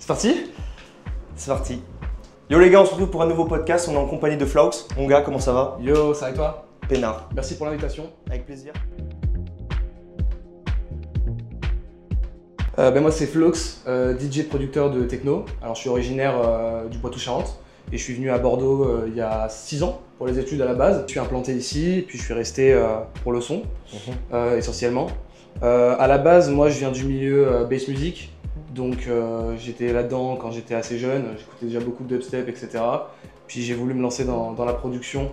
C'est parti? C'est parti. Yo les gars, on se retrouve pour un nouveau podcast, on est en compagnie de Flaux. Mon gars, comment ça va? Yo, ça va et toi? Peinard. Merci pour l'invitation. Avec plaisir. Moi c'est Flaux, DJ producteur de techno. Alors je suis originaire du Poitou-Charentes et je suis venu à Bordeaux il y a 6 ans pour les études à la base. Je suis implanté ici, puis je suis resté pour le son essentiellement. À la base, moi je viens du milieu bass music, donc j'étais là-dedans quand j'étais assez jeune, j'écoutais déjà beaucoup de dubstep, etc. Puis j'ai voulu me lancer dans la production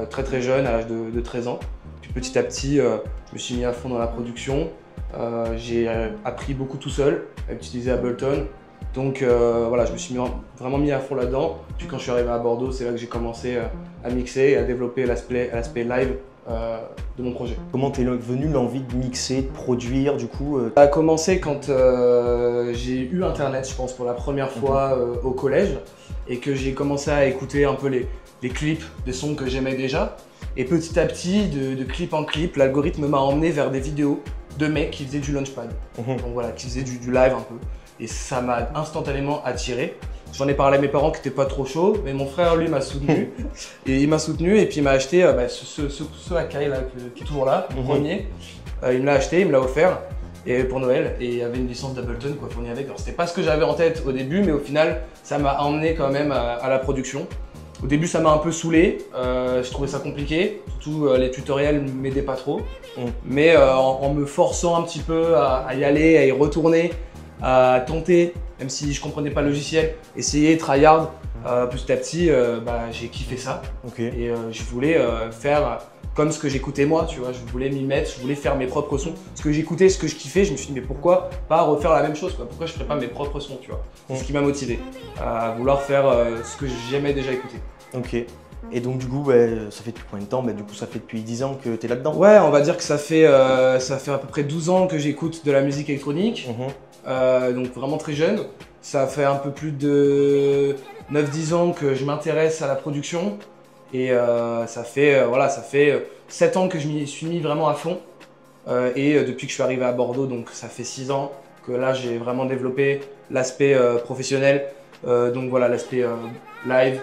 très jeune, à l'âge de 13 ans. Puis petit à petit, je me suis mis à fond dans la production. J'ai appris beaucoup tout seul à utiliser Ableton. Donc voilà, je me suis vraiment mis à fond là-dedans. Puis quand je suis arrivé à Bordeaux, c'est là que j'ai commencé à mixer et à développer l'aspect live de mon projet. Comment t'es venu l'envie de mixer, de produire du coup Ça a commencé quand j'ai eu internet, je pense, pour la première fois au collège et que j'ai commencé à écouter un peu les clips des sons que j'aimais déjà. Et petit à petit, de clip en clip, l'algorithme m'a emmené vers des vidéos de mecs qui faisaient du launchpad. Donc voilà, qui faisaient du live un peu. Et ça m'a instantanément attiré. J'en ai parlé à mes parents qui n'étaient pas trop chauds, mais mon frère lui m'a soutenu. Et il m'a soutenu et puis il m'a acheté ce Akai là, qui est toujours là, le premier. Il me l'a acheté, il me l'a offert et pour Noël. Et il y avait une licence d'Ableton quoi, fournie avec. Alors c'était pas ce que j'avais en tête au début, mais au final ça m'a emmené quand même à la production. Au début ça m'a un peu saoulé, je trouvais ça compliqué, surtout les tutoriels ne m'aidaient pas trop. Mais en me forçant un petit peu à y aller, à y retourner, à tenter, même si je comprenais pas le logiciel, essayer, tryhard, petit à petit, j'ai kiffé ça. Et je voulais faire comme ce que j'écoutais moi, tu vois, je voulais m'y mettre, je voulais faire mes propres sons. Ce que j'écoutais, ce que je kiffais, je me suis dit mais pourquoi pas refaire la même chose quoi? Pourquoi je ferais pas mes propres sons, tu vois? C'est ce qui m'a motivé à vouloir faire ce que j'aimais déjà écouter. Ok. Et donc du coup, ça fait depuis combien de temps? Du coup, ça fait depuis 10 ans que tu es là-dedans? Ouais, on va dire que ça fait à peu près 12 ans que j'écoute de la musique électronique, donc vraiment très jeune. Ça fait un peu plus de 9-10 ans que je m'intéresse à la production et ça fait 7 ans que je m'y suis mis vraiment à fond. Et depuis que je suis arrivé à Bordeaux, donc ça fait 6 ans que là j'ai vraiment développé l'aspect professionnel, donc voilà l'aspect live.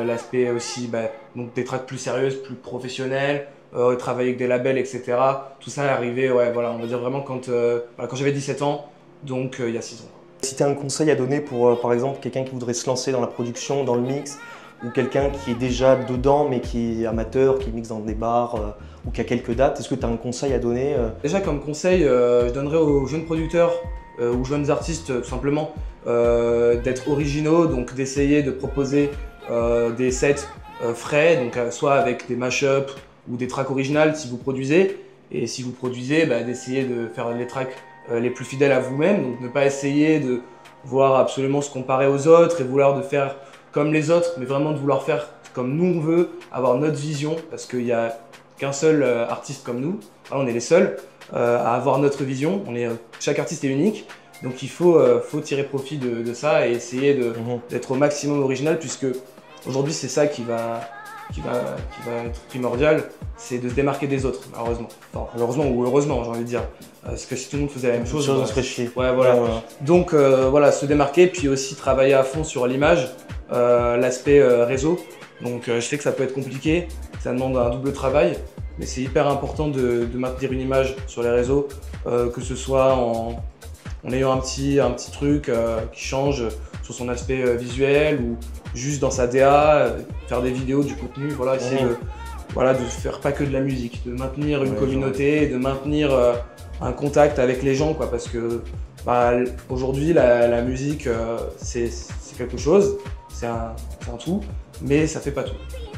L'aspect aussi donc des tracks plus sérieuses, plus professionnelles, travailler avec des labels, etc. Tout ça est arrivé, ouais, voilà, on va dire vraiment quand j'avais 17 ans, donc il y a 6 ans. Si tu as un conseil à donner pour, par exemple, quelqu'un qui voudrait se lancer dans la production, dans le mix, ou quelqu'un qui est déjà dedans mais qui est amateur, qui mixe dans des bars ou qui a quelques dates, est-ce que tu as un conseil à donner Déjà comme conseil, je donnerais aux jeunes producteurs ou jeunes artistes tout simplement d'être originaux, donc d'essayer de proposer des sets frais, donc soit avec des mashups ou des tracks originales si vous produisez, et si vous produisez, d'essayer de faire les tracks les plus fidèles à vous-même, donc ne pas essayer de voir absolument se comparer aux autres et vouloir de faire comme les autres, mais vraiment de vouloir faire comme nous on veut, avoir notre vision, parce qu'il n'y a qu'un seul artiste comme nous, alors on est les seuls à avoir notre vision, chaque artiste est unique. Donc il faut tirer profit de ça et essayer d'être au maximum original, puisque aujourd'hui c'est ça qui va être primordial, c'est de se démarquer des autres, malheureusement. Enfin, malheureusement ou heureusement, j'ai envie de dire. Parce que si tout le monde faisait la même chose, on serait chier. Ouais, voilà. Donc voilà, se démarquer, puis aussi travailler à fond sur l'image, l'aspect réseau. Donc je sais que ça peut être compliqué, ça demande un double travail, mais c'est hyper important de maintenir une image sur les réseaux, que ce soit en ayant un petit truc qui change sur son aspect visuel ou juste dans sa DA, faire des vidéos, du contenu, voilà, essayer de faire pas que de la musique, de maintenir une communauté, de maintenir un contact avec les gens, quoi, parce que aujourd'hui la musique c'est quelque chose, c'est un tout, mais ça fait pas tout.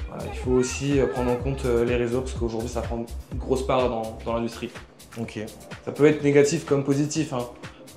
Voilà, il faut aussi prendre en compte les réseaux parce qu'aujourd'hui ça prend une grosse part dans l'industrie. Ok. Ça peut être négatif comme positif, hein.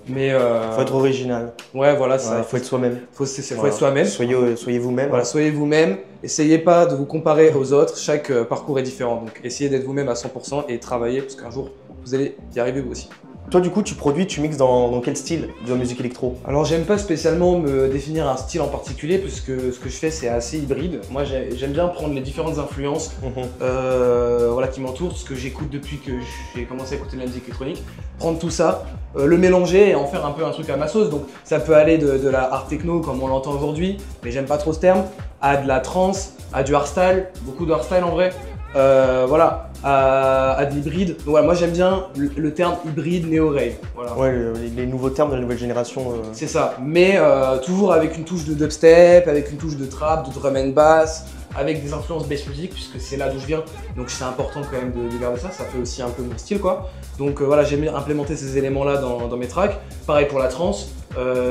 Mais faut être original. Ouais, voilà, ça. Il faut être soi-même. Faut être soi-même. Soyez vous-même. Voilà, soyez vous-même. Essayez pas de vous comparer aux autres. Chaque parcours est différent. Donc, essayez d'être vous-même à 100% et travaillez parce qu'un jour, vous allez y arriver vous aussi. Toi, du coup, tu produis, tu mixes dans quel style de la musique électro? Alors j'aime pas spécialement me définir un style en particulier puisque ce que je fais c'est assez hybride. Moi j'aime bien prendre les différentes influences voilà, qui m'entourent, ce que j'écoute depuis que j'ai commencé à écouter de la musique électronique, prendre tout ça, le mélanger et en faire un peu un truc à ma sauce. Donc ça peut aller de la hard techno comme on l'entend aujourd'hui, mais j'aime pas trop ce terme, à de la trance, à du hardstyle, beaucoup de hardstyle en vrai. Voilà, à de l'hybride. Donc voilà, moi j'aime bien le terme hybride néo-rave. Voilà. Ouais, les nouveaux termes de la nouvelle génération. C'est ça, mais toujours avec une touche de dubstep, avec une touche de trap, de drum and bass, avec des influences bass music, puisque c'est là d'où je viens. Donc c'est important quand même de garder ça, ça fait aussi un peu mon style quoi. Donc voilà, j'aime bien implémenter ces éléments-là dans mes tracks. Pareil pour la trance,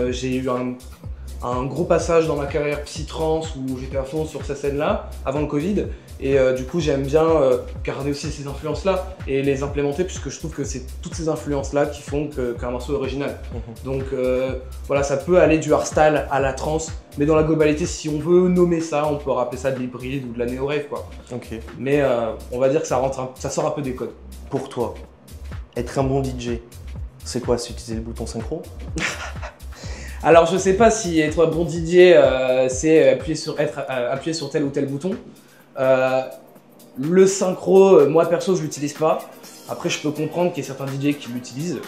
j'ai eu un gros passage dans ma carrière psy-trance où j'étais à fond sur cette scène-là, avant le Covid. Et du coup, j'aime bien garder aussi ces influences-là et les implémenter puisque je trouve que c'est toutes ces influences-là qui font qu'un morceau est original. Donc voilà, ça peut aller du hardstyle à la trance, mais dans la globalité, si on veut nommer ça, on peut rappeler ça de l'hybride ou de la néo-rave quoi. Mais on va dire que ça sort un peu des codes. Pour toi, être un bon DJ, c'est quoi? C'est utiliser le bouton synchro? Alors je sais pas si être un bon DJ, c'est appuyer sur tel ou tel bouton. Le synchro, moi perso je l'utilise pas. Après je peux comprendre qu'il y a certains DJ qui l'utilisent.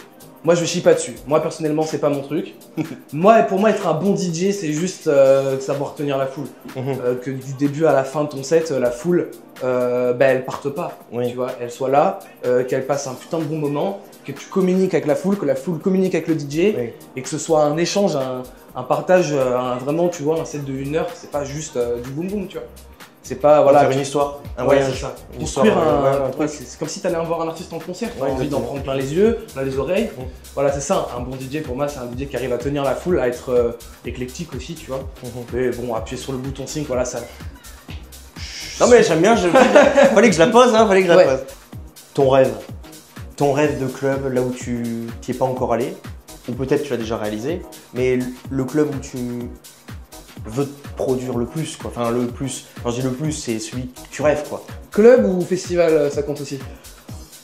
Moi je chie pas dessus. Moi personnellement c'est pas mon truc. Pour moi être un bon DJ c'est juste savoir tenir la foule. Que du début à la fin de ton set, la foule elle parte pas. Tu vois, elle soit là, qu'elle passe un putain de bon moment, que tu communiques avec la foule, que la foule communique avec le DJ et que ce soit un échange, un partage, vraiment tu vois un set de 1 heure, c'est pas juste du boum boum tu vois. C'est pas voilà. Faire une histoire, un voyage. Ça. Construire c'est comme si tu allais voir un artiste en concert, tu as envie d'en prendre plein les yeux, plein les oreilles. Voilà, c'est ça, un bon DJ pour moi, c'est un DJ qui arrive à tenir la foule, à être éclectique aussi, tu vois. Et bon, appuyer sur le bouton sync, voilà ça. Non mais j'aime bien, fallait que je la pose, hein, fallait que je la pose. Ton rêve de club, là où tu n'y es pas encore allé, ou peut-être tu l'as déjà réalisé, mais le club où tu veux te produire le plus, quoi. Enfin le plus, quand je dis le plus, c'est celui que tu rêves quoi. Club ou festival, ça compte aussi?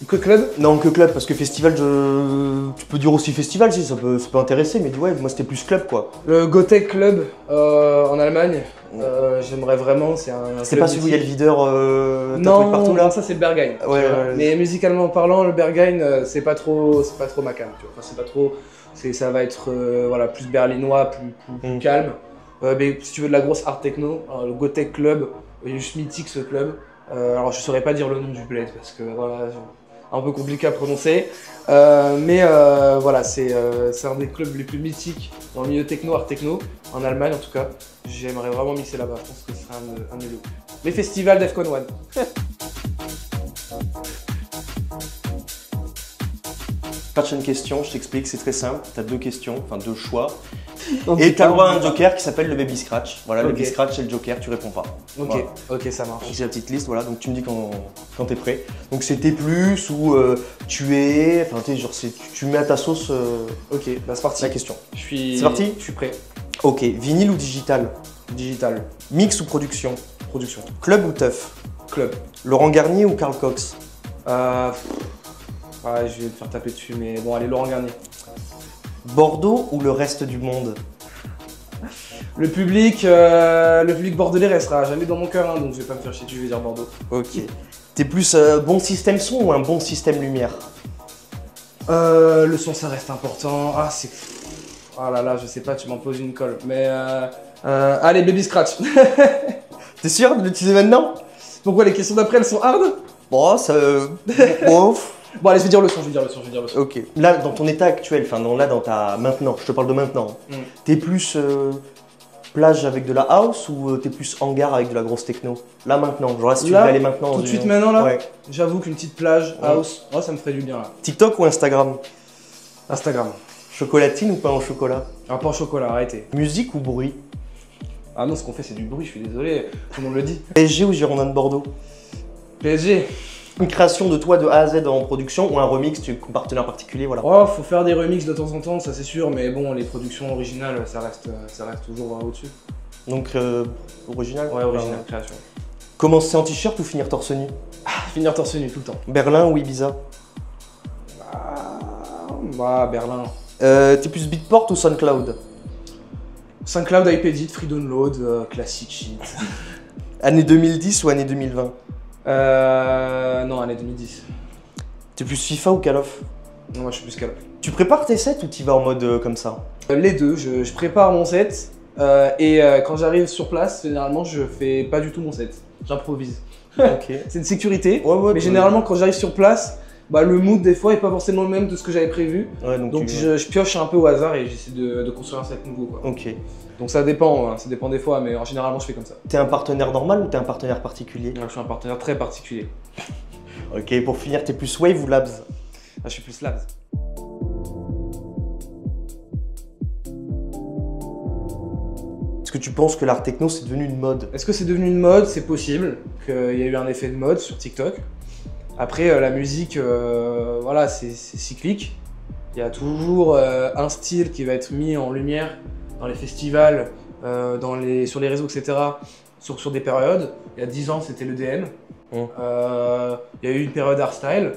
Que club? Non, que club, parce que festival, tu peux dire aussi festival si ça peut intéresser, mais ouais, moi c'était plus club quoi. Le Gotec Club en Allemagne, j'aimerais vraiment, c'est un. C'est pas celui où il y a le videur non, partout là? Non, ça c'est le Berghain. Mais musicalement parlant, le Berghain, c'est pas trop ma cam, tu vois. Enfin, c'est pas trop. Ça va être voilà, plus berlinois, plus calme. Mais si tu veux de la grosse art techno, le Gotec Club, il est juste mythique ce club. Alors je saurais pas dire le nom du bled parce que voilà, un peu compliqué à prononcer. Mais voilà, c'est un des clubs les plus mythiques dans le milieu techno, art techno, en Allemagne en tout cas. J'aimerais vraiment mixer là-bas, je pense que ce serait un de mes looks. Les festivals Defcon 1. Prochaine question, je t'explique, c'est très simple. Tu as 2 questions, enfin 2 choix. Et tu as le droit à un joker qui s'appelle le baby scratch. Voilà, le baby scratch c'est le joker, tu réponds pas. Ok, ok, ça marche. J'ai la petite liste, voilà, donc tu me dis quand t'es prêt. Donc c'est T+, ou tu es, enfin tu sais, genre tu mets à ta sauce. Ok, bah c'est parti. La question. C'est parti? Je suis prêt. Ok, vinyle ou digital? Digital. Mix ou production? Production. Club ou teuf? Club. Laurent Garnier ou Carl Cox? Je vais te faire taper dessus, mais bon, allez, Laurent Garnier. Bordeaux ou le reste du monde? Le public bordelais restera jamais dans mon cœur, hein, donc je vais pas me faire chier, je vais dire Bordeaux. Ok. T'es plus bon système son ou un bon système lumière? Le son, ça reste important. Ah, c'est... Ah là là, je sais pas, tu m'en poses une colle. Mais allez, baby scratch. T'es sûr de l'utiliser maintenant? Pourquoi les questions d'après, elles sont hard? Bon, ça... bon, bon, allez, je vais dire le son, Ok. Là, dans ton état actuel, enfin, dans ta... Maintenant, je te parle de maintenant. T'es plus plage avec de la house ou t'es plus hangar avec de la grosse techno? Là, maintenant. Genre là, si tu veux aller maintenant... Tout de suite, maintenant, là? Ouais. J'avoue qu'une petite plage, house, oh, ça me ferait du bien, là. TikTok ou Instagram? Instagram. Chocolatine ou pain au chocolat? Un pain au chocolat, arrêtez. Musique ou bruit? Ah non, ce qu'on fait, c'est du bruit, je suis désolé. Tout le monde le dit. PSG ou Girondins de Bordeaux? PSG. Une création de toi de A à Z en production ou un remix, tu es un partenaire particulier, voilà. Oh, faut faire des remixes de temps en temps, ça c'est sûr, mais bon, les productions originales, ça reste toujours au-dessus. Donc, original? Ouais, original, création. Commencer en t-shirt ou finir torse nu? Finir torse nu tout le temps. Berlin ou Ibiza? Bah, Berlin. T'es plus Beatport ou SoundCloud? SoundCloud, iPadit, Free Download, classique shit. Année 2010 ou année 2020? Non, année 2010. T'es plus FIFA ou Call of? Non, moi je suis plus Call of. Tu prépares tes sets ou t'y vas en mode comme ça? Les deux, je prépare mon set et quand j'arrive sur place, généralement je fais pas du tout mon set, j'improvise. Ok. C'est une sécurité, Ouais, mais généralement quand j'arrive sur place, bah, le mood des fois est pas forcément le même de ce que j'avais prévu. Ouais, Donc je pioche un peu au hasard et j'essaie de construire un set nouveau, quoi. Ok. Donc ça dépend des fois, mais généralement je fais comme ça. T'es un partenaire normal ou t'es un partenaire particulier? Je suis un partenaire très particulier. Ok, pour finir, t'es plus Wave ou Labs? Je suis plus Labs. Est-ce que tu penses que l'art techno c'est devenu une mode? Est-ce que c'est devenu une mode? C'est possible qu'il y ait eu un effet de mode sur TikTok. Après, la musique, voilà, c'est cyclique. Il y a toujours un style qui va être mis en lumière dans les festivals, sur les réseaux, etc. Sur des périodes. Il y a 10 ans, c'était l'EDM. Il y a eu une période hardstyle.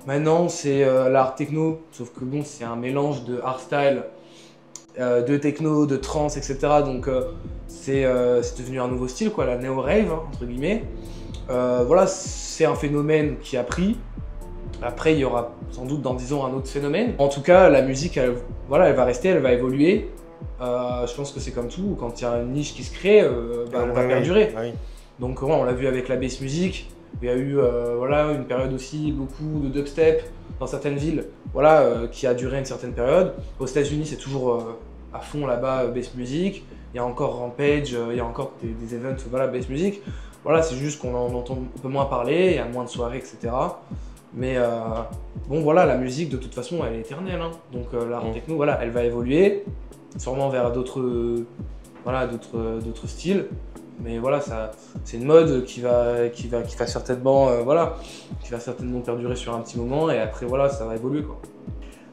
Maintenant, c'est l'art techno, sauf que bon, c'est un mélange de hardstyle, de techno, de trance, etc. Donc, c'est devenu un nouveau style, quoi, la néo-rave, hein, entre guillemets. Voilà, c'est un phénomène qui a pris. Après, il y aura sans doute dans 10 ans un autre phénomène. En tout cas, la musique, elle va rester, elle va évoluer. Je pense que c'est comme tout, quand il y a une niche qui se crée, elle va perdurer. Oui. Donc on l'a vu avec la bass music, il y a eu voilà, une période aussi, beaucoup de dubstep dans certaines villes, voilà, qui a duré une certaine période. Aux États-Unis, c'est toujours à fond là-bas, bass music. Il y a encore Rampage, il y a encore des events, voilà, bass music. Voilà, c'est juste qu'on en entend un peu moins parler, il y a moins de soirées, etc. Mais bon, voilà, la musique, de toute façon, elle est éternelle, hein. Donc l'art techno, voilà, elle va évoluer, sûrement vers d'autres styles. Mais voilà, c'est une mode qui va certainement, qui va certainement perdurer sur un petit moment et après, voilà, ça va évoluer, quoi.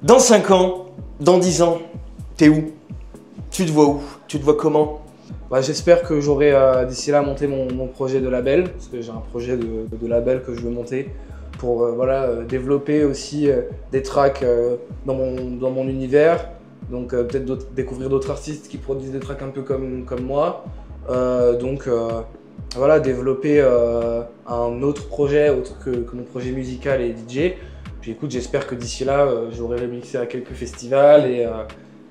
Dans 5 ans, dans 10 ans, t'es où? Tu te vois où? Tu te vois comment? Bah, j'espère que j'aurai d'ici là monté mon projet de label, parce que j'ai un projet de label que je veux monter pour développer aussi des tracks dans mon univers. Donc peut-être découvrir d'autres artistes qui produisent des tracks un peu comme moi. Voilà, développer un autre projet autre que mon projet musical et DJ. Puis écoute, j'espère que d'ici là, j'aurai remixé à quelques festivals et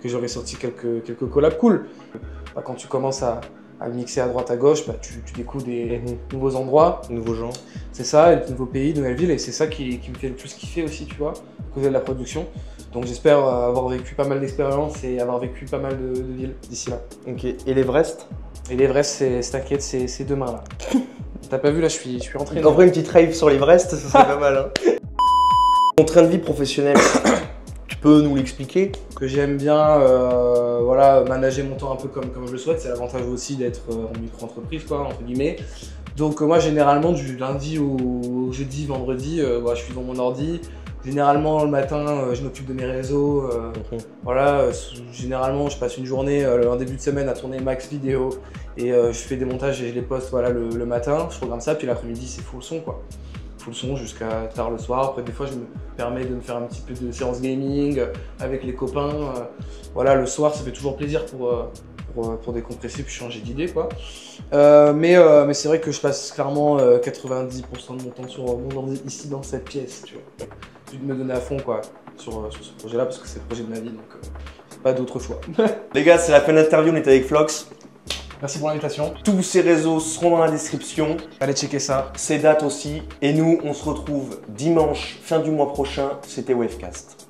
que j'aurai sorti quelques collabs cool. Bah, quand tu commences à mixer à droite à gauche, bah, tu découvres des nouveaux endroits. Nouveaux gens. C'est ça, de nouveaux pays, de nouvelles villes, et c'est ça qui me fait le plus kiffer aussi, tu vois, à cause de la production. Donc j'espère avoir vécu pas mal d'expériences et avoir vécu pas mal de villes d'ici là. Ok, et l'Everest? Et l'Everest, t'inquiète, c'est demain là. T'as pas vu là, je suis rentré. En vrai, une petite rave sur l'Everest, ça serait pas mal. Hein. Ton train de vie professionnel, tu peux nous l'expliquer? Que j'aime bien voilà, manager mon temps un peu comme je le souhaite. C'est l'avantage aussi d'être en micro-entreprise, quoi, entre guillemets. Donc moi, généralement, du lundi au jeudi, vendredi, je suis dans mon ordi. Généralement, le matin, je m'occupe de mes réseaux. Voilà, généralement, je passe une journée, un début de semaine à tourner max vidéo. Et je fais des montages et je les poste voilà, le matin. Je programme ça, puis l'après-midi, c'est full son, quoi. Full son jusqu'à tard le soir. Après, des fois, je me permets de me faire un petit peu de séance gaming avec les copains. Voilà, le soir, ça fait toujours plaisir pour décompresser puis changer d'idée, quoi. Mais c'est vrai que je passe clairement 90% de mon temps sur mon ordi ici dans cette pièce, tu vois. Je vais me donner à fond, quoi, sur ce projet-là parce que c'est le projet de ma vie, donc pas d'autre choix. Les gars, c'est la fin de l'interview, on est avec Flox. Merci pour l'invitation. Tous ces réseaux seront dans la description. Allez checker ça. Ces dates aussi. Et nous, on se retrouve dimanche, fin du mois prochain. C'était Wavecast.